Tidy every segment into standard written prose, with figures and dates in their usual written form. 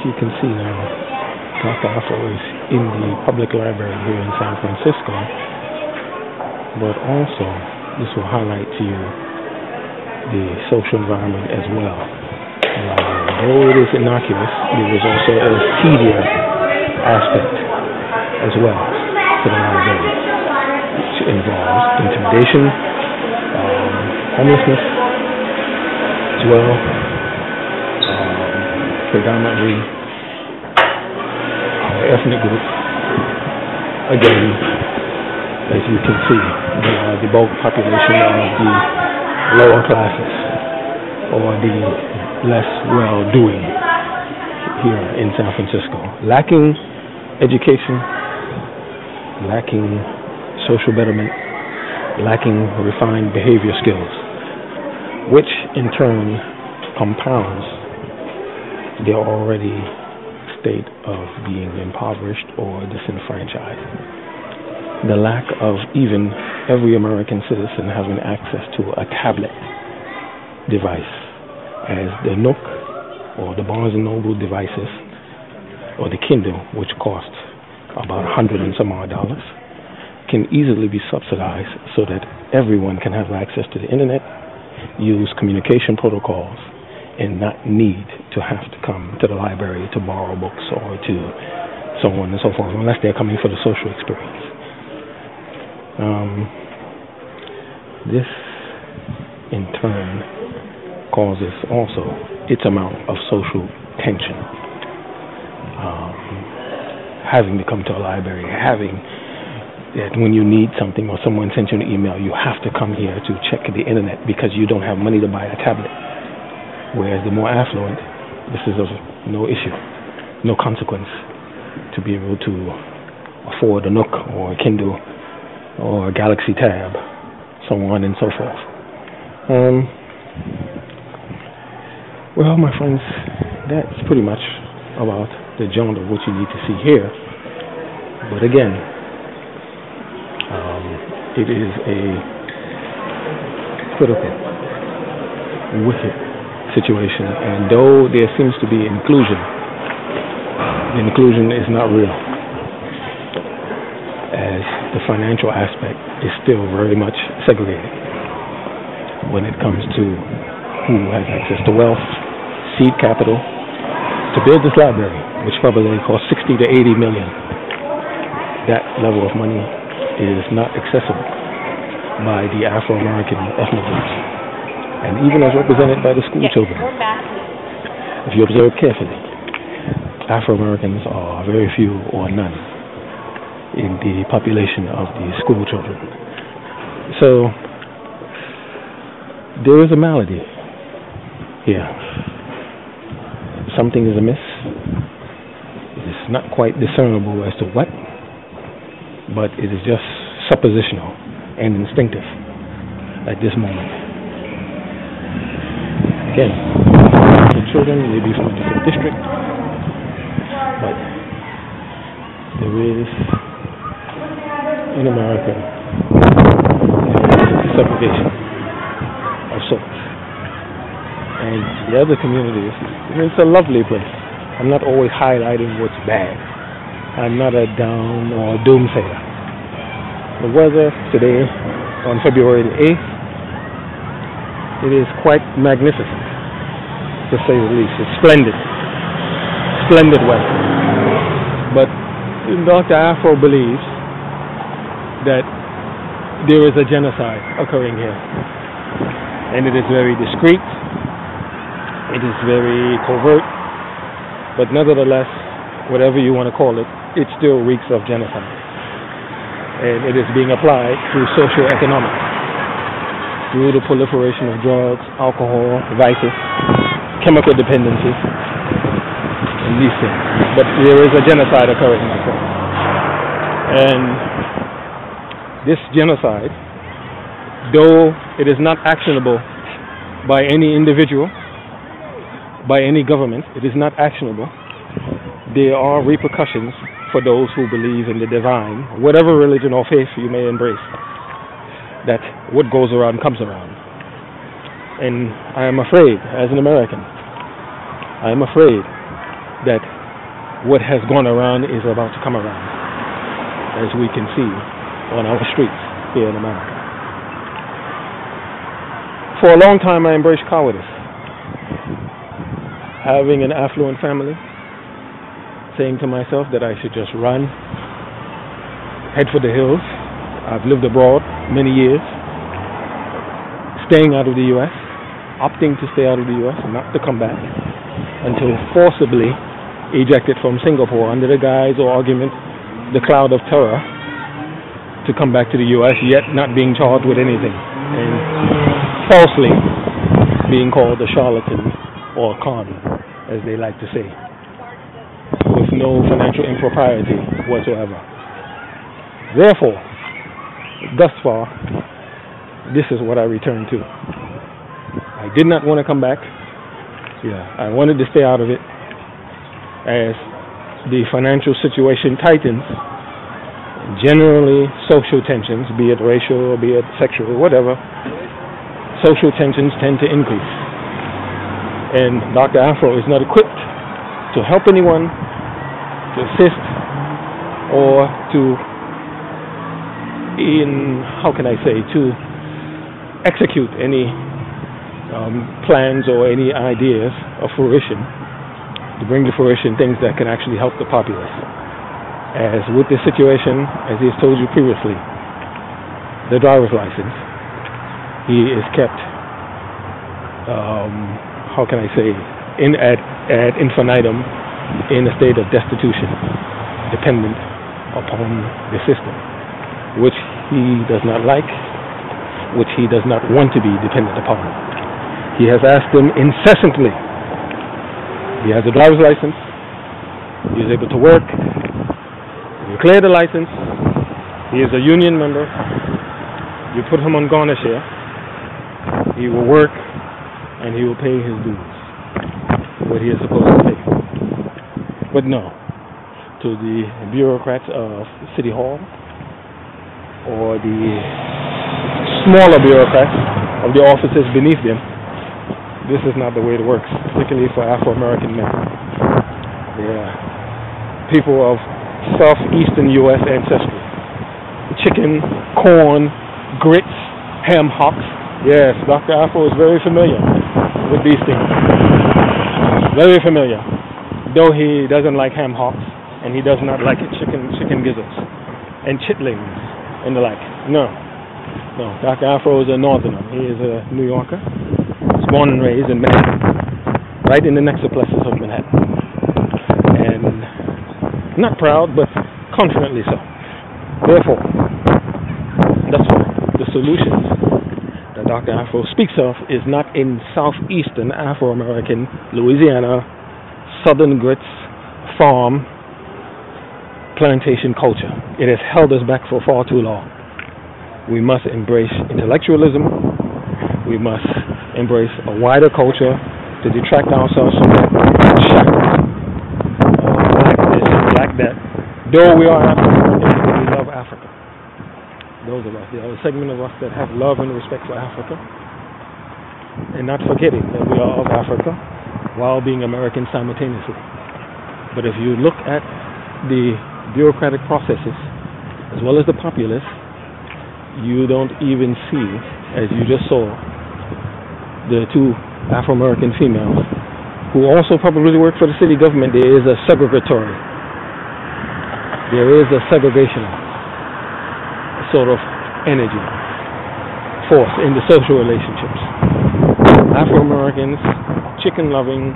you can see now, Dr. Afro is in the public library here in San Francisco, but also this will highlight to you the social environment as well. Though it is innocuous, there is also a seedier aspect as well to the library, which involves intimidation, homelessness as well, predominantly our ethnic group. Again, as you can see, the bulk population of the lower classes or the less well-doing here in San Francisco, lacking education, lacking social betterment, lacking refined behavior skills, which in turn compounds their already state of being impoverished or disenfranchised. The lack of even every American citizen having access to a tablet device, as the Nook or the Barnes & Noble devices or the Kindle, which costs about $100 and some odd, can easily be subsidized so that everyone can have access to the internet, use communication protocols, and not need to have to come to the library to borrow books or to so on and so forth, unless they're coming for the social experience. This, in turn, causes also its amount of social tension. Having to come to a library, having that when you need something or someone sends you an email, you have to come here to check the internet because you don't have money to buy a tablet. Whereas the more affluent, this is of no issue, no consequence to be able to afford a Nook or a Kindle or a Galaxy Tab, so on and so forth. Well, my friends, that's pretty much about the genre of what you need to see here. But again, it is a critical, wicked situation, and though there seems to be inclusion, the inclusion is not real, as the financial aspect is still very much segregated when it comes to who has access to wealth, seed capital, to build this library, which probably costs 60 to 80 million. That level of money is not accessible by the Afro-American ethnic groups, and even as represented by the school children. If you observe carefully, Afro-Americans are very few or none in the population of the school children. So there is a malady here. Something is amiss. It is not quite discernible as to what, but it is just suppositional and instinctive at this moment. Again, the children may be from a different district, but there is in America segregation of sorts. And the other communities, it's a lovely place. I'm not always highlighting what's bad. I'm not a down or doomsayer. The weather today, on February the 8th, it is quite magnificent, to say the least. It's splendid. Splendid weather. But Dr. Afro believes that there is a genocide occurring here. And it is very discreet. It is very covert. But nevertheless, whatever you want to call it, it still reeks of genocide. And it is being applied through socioeconomics, through the proliferation of drugs, alcohol, vices, chemical dependency, and these things. But there is a genocide occurring, my friend. And this genocide, though it is not actionable by any individual, by any government, it is not actionable. There are repercussions for those who believe in the divine, whatever religion or faith you may embrace, that what goes around comes around. And I am afraid, as an American, I am afraid that what has gone around is about to come around, as we can see on our streets here in America. For a long time, I embraced cowardice. Having an affluent family, saying to myself that I should just run, head for the hills. I've lived abroad many years, staying out of the U.S., opting to stay out of the U.S. and not to come back until forcibly ejected from Singapore under the guise or argument, the cloud of terror, to come back to the U.S., yet not being charged with anything, and falsely being called a charlatan or a con, as they like to say, with no financial impropriety whatsoever. Therefore, thus far, this is what I return to. I did not want to come back. I wanted to stay out of it. As the financial situation tightens, generally social tensions, be it racial, be it sexual, whatever, social tensions tend to increase. And Dr. Afro is not equipped to help anyone, to assist, or to, to execute any plans or any ideas of fruition, to bring to fruition things that can actually help the populace. As with this situation, as he has told you previously, the driver's license, he is kept, ad infinitum in a state of destitution, dependent upon the system, which he does not like, which he does not want to be dependent upon. He has asked them incessantly. He has a driver's license. He is able to work. You clear the license. He is a union member. You put him on garnish here. He will work and he will pay his dues, what he is supposed to pay. But no, to the bureaucrats of City Hall or the smaller bureaucrats of the offices beneath them, this is not the way it works, particularly for Afro-American men. They are people of southeastern U.S. ancestry. Chicken, corn, grits, ham hocks. Yes, Dr. Afro is very familiar with these things. Very familiar. Though he doesn't like ham hocks, and he does not like chicken gizzards, and chitlings, and the like. No, Dr. Afro is a northerner. He is a New Yorker. He was born and raised in Manhattan, right in the nexoplexus of Manhattan. And not proud, but confidently so. Therefore, that's why the solutions that Dr. Afro speaks of is not in southeastern Afro-American Louisiana, southern grits, farm, plantation culture. It has held us back for far too long. We must embrace intellectualism. We must embrace a wider culture to detract ourselves from that shackles of black this and black that. Though we are African-Americans, we love Africa. Those of us, there are a segment of us that have love and respect for Africa, and not forgetting that we are of Africa while being American simultaneously. But if you look at the bureaucratic processes as well as the populace, you don't even see, as you just saw, the two Afro-American females who also probably work for the city government. There is a segregatory, there is a segregational sort of energy, force in the social relationships. Afro-Americans, chicken-loving,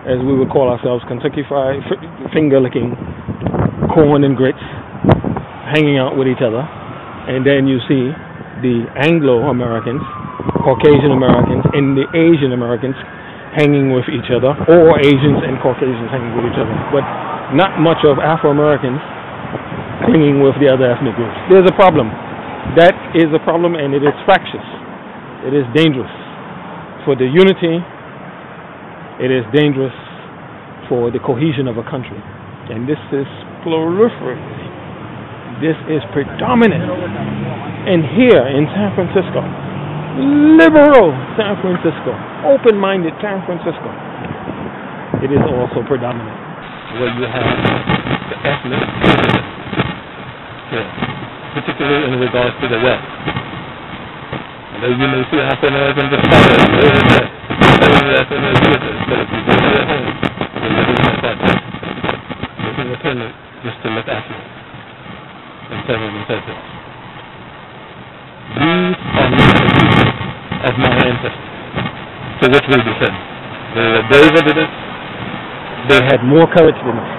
as we would call ourselves, Kentucky Fried, finger-licking, corn and grits, hanging out with each other. And then you see the Anglo-Americans, Caucasian-Americans, and the Asian-Americans hanging with each other, or Asians and Caucasians hanging with each other. But not much of Afro-Americans hanging with the other ethnic groups. There's a problem. That is a problem, and it is fractious. It is dangerous for the unity. It is dangerous for the cohesion of a country. And this is proliferating. This is predominant. And here in San Francisco, liberal San Francisco, open-minded San Francisco, it is also predominant. where you have the ethnic differences, particularly in regards to the West. And as you may see African-Americans and Southerners live in the African-Americans, but if you go to their home, they're living in the project, making a payment just to look affluent, and several incentives. These are not the people of my ancestors, to which we descend. They were braver than us. They had more courage than us.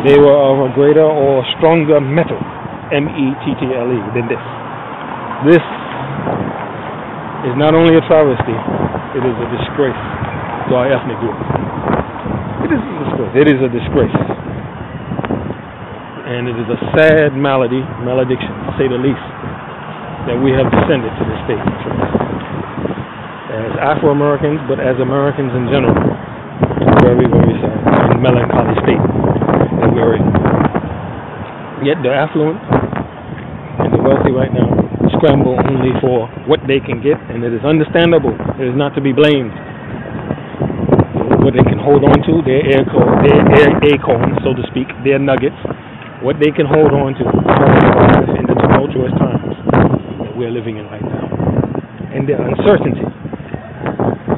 They were of a greater or stronger mettle, M-E-T-T-L-E, than this. This is not only a travesty, it is a disgrace to our ethnic group. It is a disgrace. It is a disgrace. And it is a sad malediction, to say the least, that we have descended to this state. As Afro-Americans, but as Americans in general, very, very sad and melancholy state that we're in. Yet the affluent and the wealthy right now scramble only for what they can get, and it is understandable. It is not to be blamed. What they can hold on to, their acorns, so to speak, their nuggets, what they can hold on to in the tumultuous times that we're living in right now. And their uncertainty,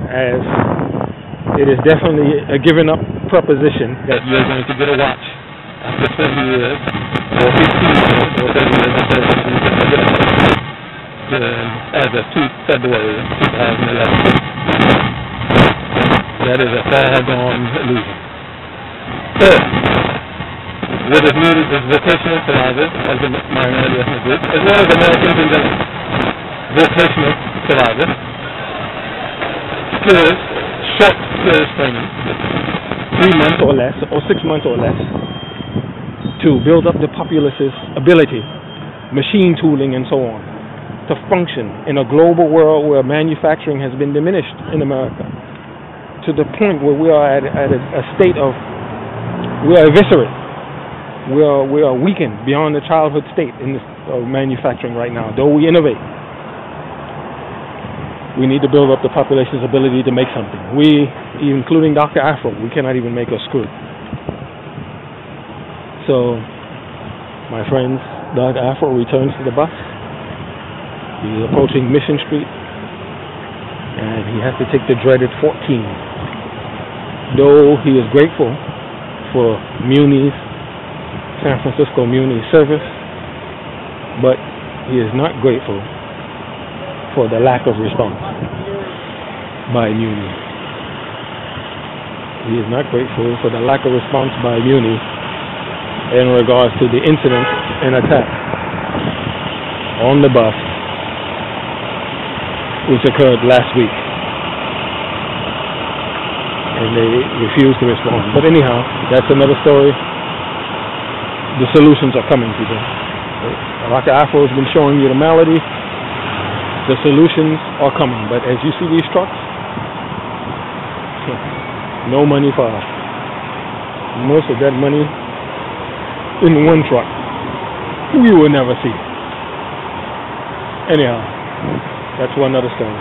as it is definitely a given up proposition that you're going to get a watch after 20 years, or 15 years, or 30 years, as of February 2011. That is a far-gone illusion. Third, what is needed is vocational survivors as a minority ethnic group, as well as Americans in general. Vocational survivors, skills, short skills training, 3 months or less, or 6 months or less, to build up the populace's ability, machine tooling and so on, to function in a global world where manufacturing has been diminished in America, to the point where we are at a state of, we are eviscerate, we are weakened beyond the childhood state in this manufacturing right now. Though we innovate, we need to build up the population's ability to make something. We, including Dr. Afro, we cannot even make a screw. So, my friends, Dr. Afro returns to the bus. He's approaching Mission Street, and he has to take the dreaded 14. Though he is grateful for Muni's, San Francisco Muni service, but he is not grateful for the lack of response by Muni. He is not grateful for the lack of response by Muni in regards to the incident and attack on the bus which occurred last week. And they refused to respond. But anyhow, that's another story. The solutions are coming, people. Dr. Afro has been showing you the malady. The solutions are coming. But as you see these trucks, no money for us. Most of that money in one truck, we will never see. Anyhow, that's one other story.